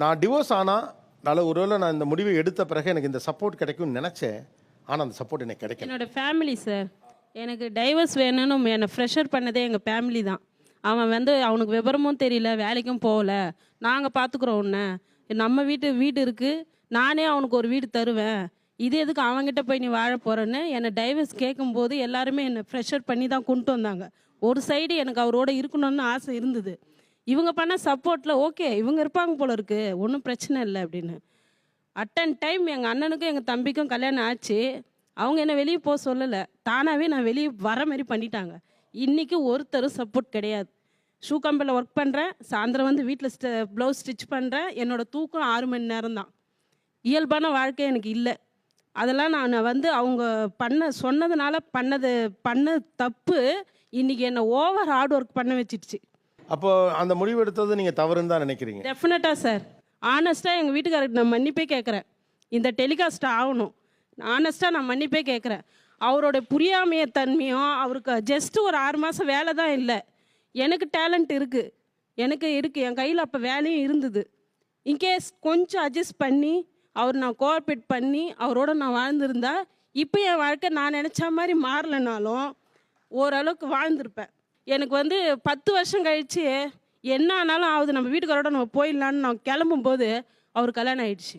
நான் டிவோர்ஸ் ஆனால் ஒருவேளை நான் இந்த முடிவை எடுத்த பிறகு எனக்கு இந்த சப்போர்ட் கிடைக்கும்னு நினச்சேன். ஆனால் அந்த சப்போர்ட் எனக்கு கிடைக்கல. என்னோட ஃபேமிலி சார், எனக்கு டைவர்ஸ் வேணும்னு என்னை ப்ரெஷர் பண்ணதே எங்கள் ஃபேமிலி தான். அவன் வந்து அவனுக்கு விவரமும் தெரியல, வேலைக்கும் போகல, நாங்கள் பார்த்துக்குறோம் உன்னை, நம்ம வீடு இருக்குது, நானே அவனுக்கு ஒரு வீடு தருவேன், இது எதுக்கு அவங்ககிட்ட போய் நீ வாழ போகிறேன்னு என்னை டைவர்ஸ் கேட்கும்போது எல்லாருமே என்னை ப்ரெஷர் பண்ணி தான் கொண்டு வந்தாங்க. ஒரு சைடு எனக்கு அவரோட இருக்கணும்னு ஆசை இருந்தது. இவங்க பண்ண சப்போர்ட்டில் ஓகே இவங்க இருப்பாங்க போல இருக்குது, ஒன்றும் பிரச்சனை இல்லை அப்படின்னு. அட்டன் டைம் எங்கள் அண்ணனுக்கும் எங்கள் தம்பிக்கும் கல்யாணம் ஆச்சு. அவங்க என்ன வெளியே போக சொல்லலை, தானாகவே நான் வெளியே வர மாதிரி பண்ணிட்டாங்க. இன்றைக்கி ஒருத்தரும் சப்போர்ட் கிடையாது. ஷூ கம்பெனியில் ஒர்க் பண்ணுறேன், சாயந்தரம் வந்து வீட்டில் ப்ளவுஸ் ஸ்டிச் பண்ணுறேன். என்னோடய தூக்கம் 6 மணி நேரம் தான். இயல்பான வாழ்க்கை எனக்கு இல்லை. அதெல்லாம் நான் வந்து அவங்க சொன்னதுனால பண்ண தப்பு இன்றைக்கி என்னை ஓவர் ஹார்ட் ஒர்க் பண்ண வச்சிடுச்சு. அப்போ அந்த முடிவு எடுத்தது நீங்கள் தவறுன்னு தான் நினைக்கிறீங்க? டெஃபினட்டாக சார். ஆனஸ்ட்டாக எங்கள் வீட்டுக்காரருக்கு நான் மன்னிப்பே கேட்குறேன். இந்த டெலிகாஸ்ட் ஆகணும், ஆனஸ்ட்டாக நான் மன்னிப்பே கேட்குறேன். அவரோட புரியாமைய தன்மையும், அவருக்கு ஜஸ்ட்டு ஒரு 6 மாதம் வேலை தான் இல்லை. எனக்கு டேலண்ட் இருக்குது, என் கையில் அப்போ வேலையும் இருந்தது. இன்கேஸ் கொஞ்சம் அட்ஜஸ்ட் பண்ணி நான் கோஆப்ரேட் பண்ணி அவரோட நான் வாழ்ந்திருந்தா இப்போ என் வாழ்க்கை நான் நினச்ச மாதிரி மாறலைனாலும் ஓரளவுக்கு வாழ்ந்திருப்பேன். எனக்கு வந்து 10 வருஷம் கழித்து என்ன ஆனாலும் ஆகுது, நம்ம வீட்டுக்காரோட நம்ம போயிடலான்னு நான் கிளம்பும்போது அவர் கல்யாணம் ஆயிடுச்சு.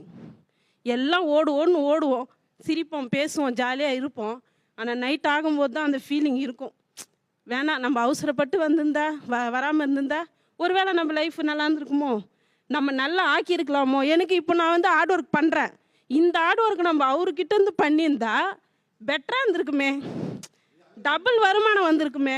எல்லாம் ஓடுவோம், சிரிப்போம், பேசுவோம், ஜாலியாக இருப்போம். ஆனால் நைட் ஆகும்போது தான் அந்த ஃபீலிங் இருக்கும். வேணாம், நம்ம அவசரப்பட்டு வந்திருந்தா வராமல் இருந்திருந்தா ஒருவேளை நம்ம லைஃப் நல்லா இருந்திருக்குமோ, நம்ம நல்லா ஆக்கியிருக்கலாமோ. எனக்கு இப்போ நான் வந்து ஹார்ட் ஒர்க் பண்ணுறேன், இந்த ஹார்ட் ஒர்க் நம்ம அவர்கிட்ட இருந்து பண்ணியிருந்தா பெட்டராக இருந்திருக்குமே, டபுள் வருமானம் வந்திருக்குமே.